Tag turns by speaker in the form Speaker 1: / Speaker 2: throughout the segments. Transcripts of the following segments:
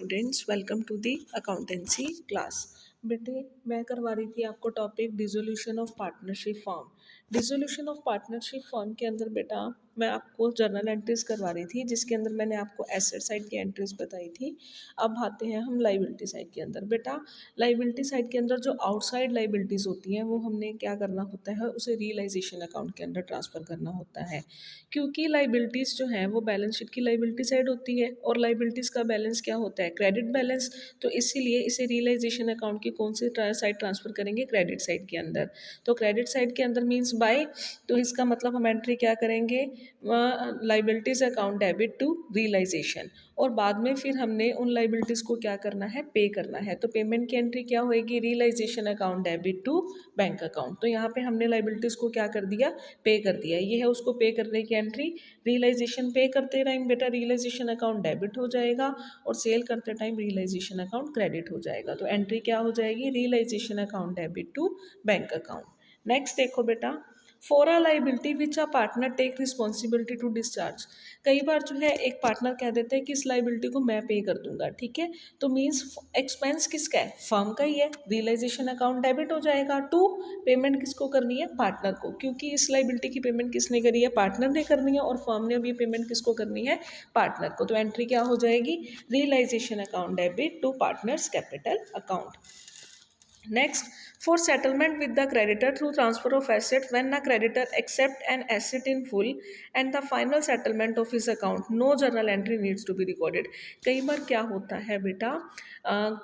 Speaker 1: Students, welcome to the accountancy class. बेटे, मैं करवा रही थी आपको topic dissolution of partnership firm. Dissolution of partnership firm के अंदर बेटा मैं आपको जर्नल एंट्रीज करवा रही थी, जिसके अंदर मैंने आपको एसेट साइड की एंट्रीज बताई थी। अब आते हैं हम लाइबिलिटी साइड के अंदर। बेटा, लाइबिलिटी साइड के अंदर जो आउटसाइड लाइबिलिटीज़ होती हैं वो हमने क्या करना होता है, उसे रियलाइजेशन अकाउंट के अंदर ट्रांसफ़र करना होता है। क्योंकि लाइबिलिटीज़ जो हैं वो बैलेंस शीट की लाइबिलिटी साइड होती है और लाइबिलिटीज़ का बैलेंस क्या होता है, क्रेडिट बैलेंस। तो इसीलिए इसे रियलाइजेशन अकाउंट की कौन सी साइड ट्रांसफ़र करेंगे, क्रेडिट साइड के अंदर। तो क्रेडिट साइड के अंदर मीन्स बाय, तो इसका मतलब हम एंट्री क्या करेंगे, liabilities account debit to realisation. और बाद में फिर हमने उन लाइबिलिटीज़ को क्या करना है, पे करना है। तो पेमेंट की एंट्री क्या होएगी, realisation account debit to bank account. तो यहाँ पे हमने लाइबिलिटीज़ को क्या कर दिया, पे कर दिया। ये है उसको पे करने की एंट्री। रियलाइजेशन पे करते टाइम बेटा रियलाइजेशन अकाउंट डेबिट हो जाएगा और सेल करते टाइम रियलाइजेशन अकाउंट क्रेडिट हो जाएगा। तो एंट्री क्या हो जाएगी, realisation account debit to bank account. Next देखो बेटा, for a liability which a partner take responsibility to discharge. कई बार जो है एक पार्टनर कह देते हैं कि इस लाइबिलिटी को मैं पे कर दूंगा, ठीक है। तो मीन्स एक्सपेंस किसका है, फर्म का ही है। रियलाइजेशन अकाउंट डेबिट हो जाएगा टू, पेमेंट किसको करनी है, पार्टनर को, क्योंकि इस लाइबिलिटी की पेमेंट किसने करी है, पार्टनर ने करनी है और फर्म ने अभी पेमेंट किसको करनी है, पार्टनर को। तो एंट्री क्या हो जाएगी, realisation account debit to partners capital account. Next, for settlement with the creditor through transfer of asset when the creditor accept an asset in full and the final settlement of his account, no journal entry needs to be recorded। कई बार क्या होता है बेटा,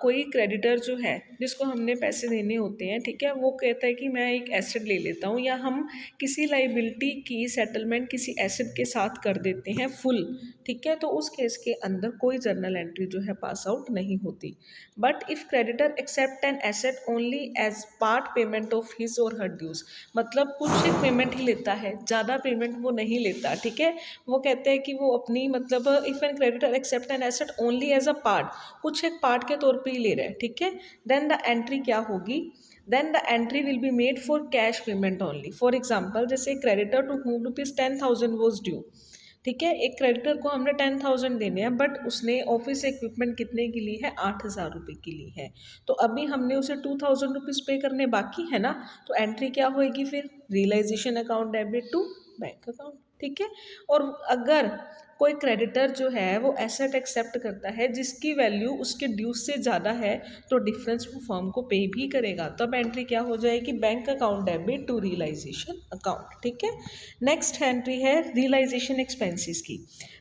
Speaker 1: कोई creditor जो है जिसको हमने पैसे देने होते हैं, ठीक है, वो कहता है कि मैं एक एसेट ले लेता हूँ, या हम किसी लाइबिलिटी की सेटलमेंट किसी एसेट के साथ कर देते हैं फुल, ठीक है। तो उस केस के अंदर कोई जर्नल एंट्री जो है पास आउट नहीं होती। But if creditor accept an asset only as part payment of his or her dues, मतलब कुछ एक पेमेंट ही लेता है, ज़्यादा पेमेंट वो नहीं लेता, ठीक है। वो कहते हैं कि वो अपनी मतलब if an creditor accept an asset only as a part, कुछ एक पार्ट के तौर पे ही ले रहा है, ठीक है। देन द एंट्री क्या होगी, then the entry will be made for cash payment only. For example, जैसे creditor to whom ₹10,000 was due, ठीक है। एक क्रेडिटर को हमने 10,000 देने हैं, बट उसने ऑफिस इक्विपमेंट कितने की ली है, 8,000 रुपये की ली है। तो अभी हमने उसे 2,000 रुपीज़ पे करने बाकी है ना। तो एंट्री क्या होएगी फिर, realisation account debit to bank account, ठीक है। और अगर कोई क्रेडिटर जो है वो एसेट एक्सेप्ट करता है जिसकी वैल्यू उसके ड्यूज से ज़्यादा है, तो डिफरेंस वो फर्म को पे भी करेगा। तब एंट्री क्या हो जाएगी, bank account debit to realisation account, ठीक है। नेक्स्ट एंट्री है रियलाइजेशन एक्सपेंसेस की।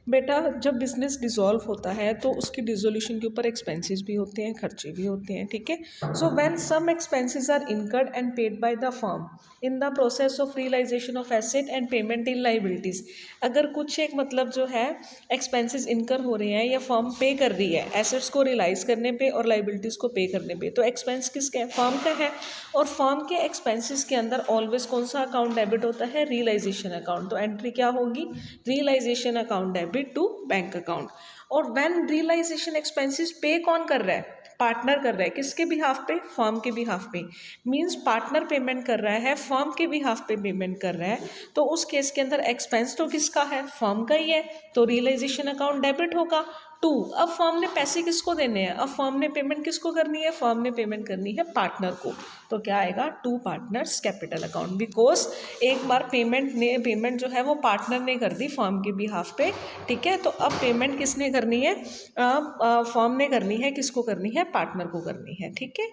Speaker 1: बेटा, जब बिजनेस डिसॉल्व होता है तो उसकी डिसोल्यूशन के ऊपर एक्सपेंसेस भी होते हैं, खर्चे भी होते हैं, ठीक है। So when some expenses are incurred and paid by the firm in the process of realisation of asset and payment in liabilities. अगर कुछ एक मतलब जो है एक्सपेंसेस इनकर हो रहे हैं या फर्म पे कर रही है एसेट्स को रियलाइज करने पे और लाइबिलिटीज़ को पे करने पे, तो एक्सपेंस किसका है, फर्म का है। और फर्म के एक्सपेंसेस के अंदर ऑलवेज कौन सा अकाउंट डेबिट होता है, रियलाइजेशन अकाउंट। तो एंट्री क्या होगी, realisation account debit to bank account. और व्हेन रियलाइजेशन एक्सपेंसेस पे कौन कर रहा है, पार्टनर कर रहा है, किसके बिहाफ पे, फर्म के बिहाफ पे। मींस पार्टनर पेमेंट कर रहा है, फर्म के बिहाफ पे पेमेंट कर रहा है। तो उस केस के अंदर एक्सपेंस तो किसका है, फर्म का ही है, तो रियलाइजेशन अकाउंट डेबिट होगा टू। अब फर्म ने पैसे किसको देने हैं, अब फर्म ने पेमेंट किसको करनी है, फर्म ने पेमेंट करनी है पार्टनर को। तो क्या आएगा, to partners capital account, because एक बार पेमेंट जो है वो पार्टनर ने कर दी फर्म के बिहाफ पे, ठीक है। तो अब पेमेंट किसने करनी है, फर्म ने करनी है, किसको करनी है, पार्टनर को करनी है, ठीक है।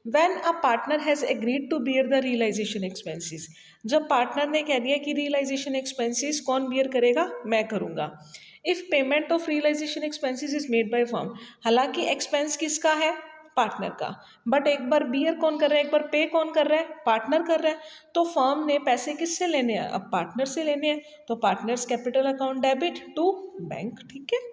Speaker 1: When a partner has agreed to bear the realisation expenses, जब पार्टनर ने कह दिया कि रियलाइजेशन एक्सपेंसेस कौन बियर करेगा, मैं करूँगा। If payment of realisation expenses is made by firm, हालांकि एक्सपेंस किसका है, पार्टनर का, बट एक बार बियर कौन कर रहा है, एक बार पे कौन कर रहा है, पार्टनर कर रहा है। तो फर्म ने पैसे किससे लेने हैं, अब पार्टनर से लेने हैं, तो partners capital account debit to bank, ठीक है।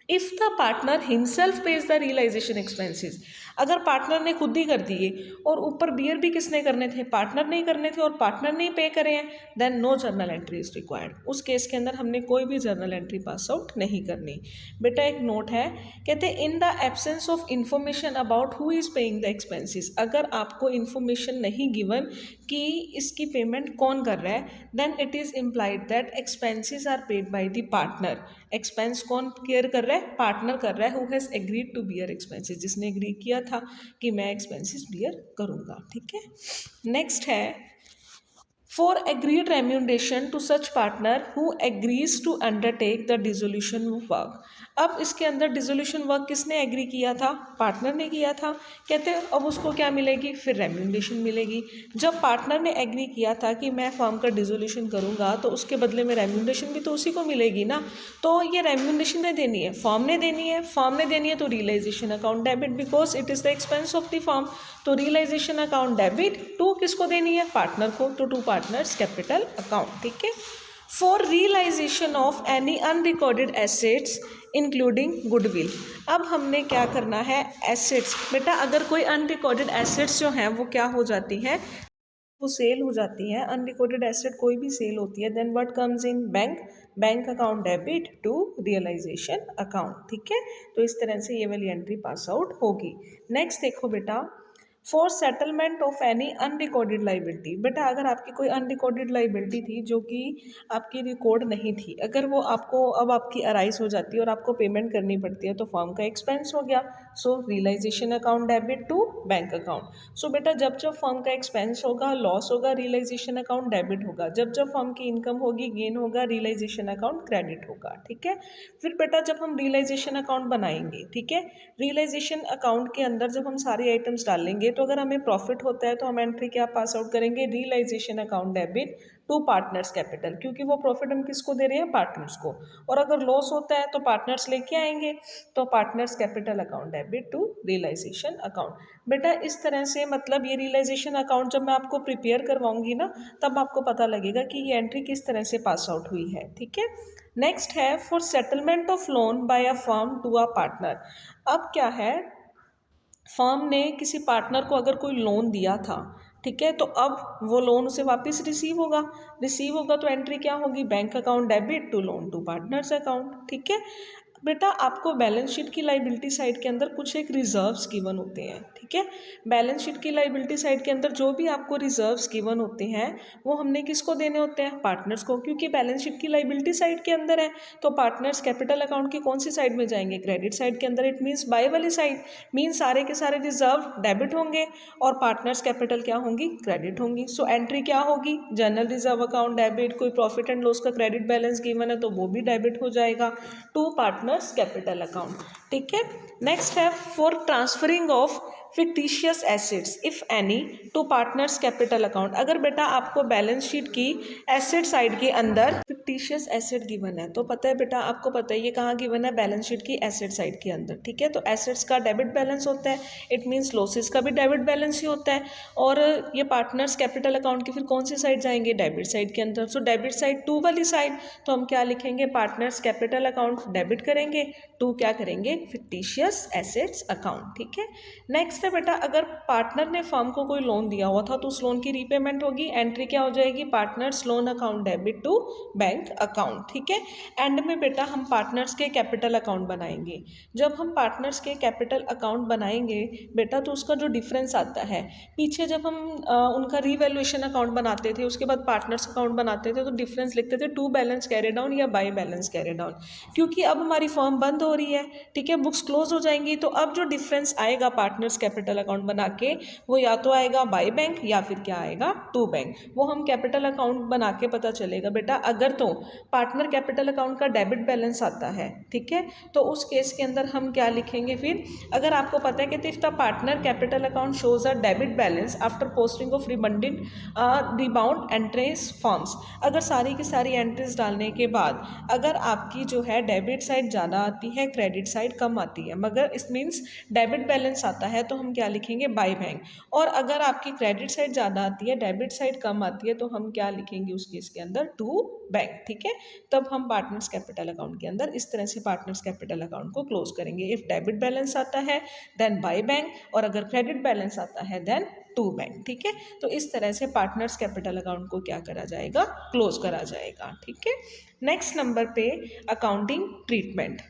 Speaker 1: If the partner himself pays the realisation expenses, अगर पार्टनर ने खुद ही कर दिए और ऊपर बियर भी किसने करने थे, पार्टनर नहीं करने थे और पार्टनर नहीं पे करे हैं, then no journal entry is required. उस केस के अंदर हमने कोई भी जर्नल एंट्री पास आउट नहीं करनी। बेटा एक नोट है, कहते हैं in the absence of information about who is paying the expenses, अगर आपको इन्फॉर्मेशन नहीं गिवन कि इसकी पेमेंट कौन कर रहा है, then it is implied that expenses are paid by the partner expense कौन केयर कर रहा है? पार्टनर कर रहा है, who has agreed to bear expenses, जिसने एग्री किया था कि मैं एक्सपेंसेस बियर करूँगा, ठीक है। नेक्स्ट है for agreed remuneration to such partner who agrees to undertake the dissolution of work। अब इसके अंदर डिसोल्यूशन वर्क किसने एग्री किया था? पार्टनर ने किया था। कहते हैं अब उसको क्या मिलेगी? फिर रेम्यूनरेशन मिलेगी। जब पार्टनर ने एग्री किया था कि मैं फर्म का डिसोल्यूशन करूंगा तो उसके बदले में रेम्यूनरेशन भी तो उसी को मिलेगी ना। तो ये रेम्यूनरेशन ने देनी है, फर्म ने देनी है। फर्म ने देनी है तो realisation account debit, because it is the expense of the firm. तो रियलाइजेशन अकाउंट डेबिट टू किसको देनी है? पार्टनर को। तो टू पार्टनर्स कैपिटल अकाउंट, ठीक है। For realisation of any unrecorded assets including goodwill. अब हमने क्या करना है? एसेट्स, बेटा अगर कोई अनरिकॉर्डेड एसेट्स जो हैं वो क्या हो जाती हैं? वो सेल हो जाती है। अनरिकॉर्डेड एसेट कोई भी सेल होती है, then what comes in? Bank account debit to realisation account, ठीक है। तो इस तरह से ये वाली एंट्री पास आउट होगी। नेक्स्ट देखो बेटा, for settlement of any unrecorded liability. बेटा अगर आपकी कोई अनरिकॉर्डेड लाइबिलिटी थी जो कि आपकी रिकॉर्ड नहीं थी, अगर वो आपको अब आपकी अराइज हो जाती है और आपको पेमेंट करनी पड़ती है तो फर्म का एक्सपेंस हो गया। So realisation account debit to bank account. So बेटा जब जब फर्म का एक्सपेंस होगा, लॉस होगा, रियलाइजेशन अकाउंट डेबिट होगा। जब जब फर्म की इनकम होगी, गेन होगा, रियलाइजेशन अकाउंट क्रेडिट होगा, ठीक है। फिर बेटा जब हम रियलाइजेशन अकाउंट बनाएंगे, ठीक है, रियलाइजेशन अकाउंट के अंदर जब हम सारे आइटम्स डालेंगे तो अगर हमें प्रॉफिट होता है तो हम एंट्री क्या पास आउट करेंगे? Realisation account debit to partners capital, क्योंकि वो प्रॉफिट हम किसको दे रहे हैं? पार्टनर्स को। और अगर लॉस होता है तो पार्टनर्स लेके आएंगे, तो partners capital account debit to realisation account. बेटा इस तरह से मतलब ये रियलाइजेशन अकाउंट जब मैं आपको प्रिपेयर करवाऊंगी ना, तब आपको पता लगेगा कि ये एंट्री किस तरह से पास आउट हुई है, ठीक है। नेक्स्ट है for settlement of loan by a firm to a partner. अब क्या है, फर्म ने किसी पार्टनर को अगर कोई लोन दिया था, ठीक है, तो अब वो लोन उसे वापस रिसीव होगा तो एंट्री क्या होगी? Bank account debit to loan to partners account, ठीक है। बेटा आपको बैलेंस शीट की लाइबिलिटी साइड के अंदर कुछ एक रिजर्व्स गिवन होते हैं, ठीक है। बैलेंस शीट की लाइबिलिटी साइड के अंदर जो भी आपको रिजर्व्स गिवन होते हैं वो हमने किसको देने होते हैं? पार्टनर्स को, क्योंकि बैलेंस शीट की लाइबिलिटी साइड के अंदर है। तो पार्टनर्स कैपिटल अकाउंट की कौन सी साइड में जाएंगे? क्रेडिट साइड के अंदर। इट मीन्स बाय वाली साइड मीन्स सारे के सारे रिजर्व डेबिट होंगे और पार्टनर्स कैपिटल क्या होंगी? क्रेडिट होंगी। सो एंट्री क्या होगी? जनरल रिजर्व अकाउंट डेबिट, कोई प्रॉफिट एंड लॉस का क्रेडिट बैलेंस गिवन है तो वो भी डेबिट हो जाएगा टू पार्टनर्स कैपिटल अकाउंट, ठीक है। नेक्स्ट है for transferring of fictitious assets if any two partners capital account. अगर बेटा आपको बैलेंस शीट की एसेट साइड के अंदर फिक्टिशियस एसेट गिवन है तो पता है बेटा, आपको पता है ये कहाँ गिवन है? बैलेंस शीट की एसेट साइड के अंदर, ठीक है। तो एसेट्स का डेबिट बैलेंस होता है, इट मीन्स लॉसेस का भी डेबिट बैलेंस ही होता है। और ये पार्टनर्स कैपिटल अकाउंट की फिर कौन सी साइड जाएंगे? डेबिट साइड के अंदर। सो डेबिट साइड टू वाली साइड, तो हम क्या लिखेंगे? पार्टनर्स कैपिटल अकाउंट डेबिट करेंगे, टू क्या करेंगे? फिक्टिशियस एसेट्स अकाउंट, ठीक है। नेक्स्ट है बेटा, अगर पार्टनर ने फर्म को कोई लोन दिया हुआ था तो उस लोन की रीपेमेंट होगी, एंट्री क्या हो जाएगी? Partners loan account debit to bank account, ठीक है। एंड में बेटा हम पार्टनर्स के कैपिटल अकाउंट बनाएंगे। जब हम पार्टनर्स के कैपिटल अकाउंट बनाएंगे बेटा तो उसका जो डिफरेंस आता है, पीछे जब हम उनका रीवैल्यूएशन अकाउंट बनाते थे उसके बाद पार्टनर्स अकाउंट बनाते थे तो डिफरेंस लिखते थे टू बैलेंस कैरी डाउन या बाय बैलेंस कैरी डाउन। क्योंकि अब हमारी फर्म बंद हो रही है, ठीक है, बुक्स क्लोज हो जाएंगी, तो अब जो डिफरेंस आएगा पार्टनर्स कैपिटल अकाउंट बना के वो या तो आएगा बाय बैंक या फिर क्या आएगा? To bank. वो हम कैपिटल अकाउंट बना के पता चलेगा बेटा। अगर तो पार्टनर कैपिटल अकाउंट का डेबिट बैलेंस आता है, ठीक है, तो उस केस के अंदर हम क्या लिखेंगे? फिर अगर आपको पता है कि if the partner capital account shows a debit balance after posting of रिबंडेंट रिबाउंड एंट्रीज फॉर्म्स, अगर सारी की सारी एंट्रीज डालने के बाद अगर आपकी जो है डेबिट साइड ज़्यादा आती है, क्रेडिट साइड कम आती है, मगर इस मीन्स डेबिट बैलेंस आता है तो हम क्या लिखेंगे? By bank. और अगर आपकी क्रेडिट साइड ज़्यादा आती है, डेबिट साइड कम आती है, तो हम क्या लिखेंगे उस केस के अंदर? टू बैंक, ठीक है। तब हम पार्टनर्स कैपिटल अकाउंट के अंदर इस तरह से पार्टनर्स कैपिटल अकाउंट को क्लोज करेंगे। इफ डेबिट बैलेंस आता है देन बाय बैंक, और अगर क्रेडिट बैलेंस आता है देन टू बैंक, ठीक है। तो इस तरह से पार्टनर्स कैपिटल अकाउंट को क्या करा जाएगा? क्लोज करा जाएगा, ठीक है। नेक्स्ट नंबर पे अकाउंटिंग ट्रीटमेंट।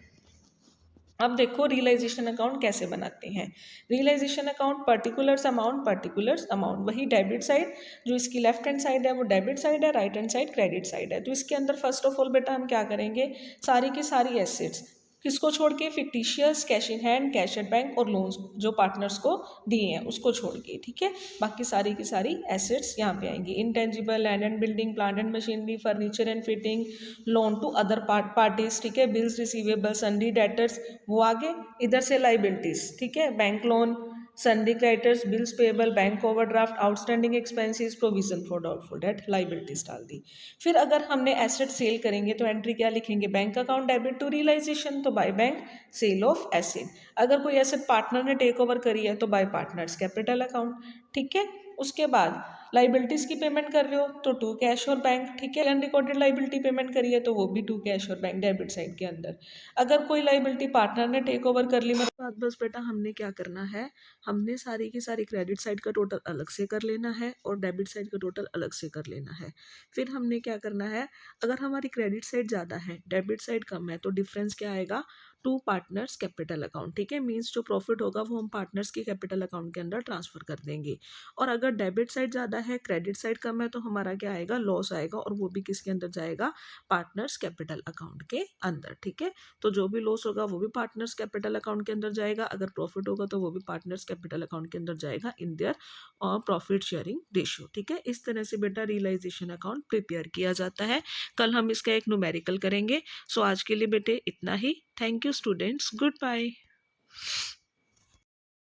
Speaker 1: अब देखो रियलाइजेशन अकाउंट कैसे बनाते हैं। रियलाइजेशन अकाउंट पर्टिकुलर्स अमाउंट, वही डेबिट साइड, जो इसकी लेफ्ट हैंड साइड है वो डेबिट साइड है, right hand side credit side है। तो इसके अंदर फर्स्ट ऑफ ऑल बेटा हम क्या करेंगे, सारी की सारी एसेट्स किसको छोड़ के, fictitious, cash in hand, cash at bank और लोन्स जो पार्टनर्स को दिए हैं उसको छोड़ के, ठीक है। बाकी सारी की सारी एसेट्स यहाँ पे आएंगी, intangible, land and building, plant and machinery, furniture and fitting, loan to other parties, ठीक है, बिल्स रिसीवेबल, सन्डी डेटर्स, वो आगे। इधर से लाइबिलिटीज, ठीक है, bank loan, सन्डी creditors, bills payable, bank overdraft, outstanding expenses, provision for doubtful debt, liabilities डाल दी। फिर अगर हमने एसेट सेल करेंगे तो एंट्री क्या लिखेंगे, bank account debit to realisation, तो by bank sale of asset. अगर कोई एसेट पार्टनर ने टेक ओवर करी है तो बाय पार्टनर्स कैपिटल अकाउंट, ठीक है। उसके बाद लाइबिलिटीज की पेमेंट कर रहे हो तो टू कैश और बैंक, ठीक है। अनरिकॉर्डेड लाइबिलिटी पेमेंट करी है तो वो भी टू कैश और बैंक डेबिट साइड के अंदर। अगर कोई लाइबिलिटी पार्टनर ने टेक ओवर कर ली, मतलब बात बस बेटा हमने क्या करना है, हमने सारी की सारी क्रेडिट साइड का टोटल अलग से कर लेना है और डेबिट साइड का टोटल अलग से कर लेना है। फिर हमने क्या करना है, अगर हमारी क्रेडिट साइड ज़्यादा है डेबिट साइड कम है तो डिफरेंस क्या आएगा, टू पार्टनर्स कैपिटल अकाउंट, ठीक है। मीन्स जो प्रॉफिट होगा वो हम पार्टनर्स के कैपिटल अकाउंट के अंदर ट्रांसफर कर देंगे। और अगर डेबिट साइड ज़्यादा है क्रेडिट साइड कम है तो हमारा क्या आएगा, लॉस आएगा, और वो भी किसके अंदर जाएगा, पार्टनर्स कैपिटल अकाउंट के अंदर, ठीक है। तो जो भी लॉस होगा वो भी पार्टनर्स कैपिटल अकाउंट के अंदर जाएगा, अगर प्रॉफिट होगा तो वो भी पार्टनर्स कैपिटल अकाउंट के अंदर जाएगा in their profit sharing ratio, ठीक है। इस तरह से बेटा रियलाइजेशन अकाउंट प्रिपेयर किया जाता है। कल हम इसका एक न्यूमेरिकल करेंगे। सो आज के लिए बेटे इतना ही। Thank you students, good bye.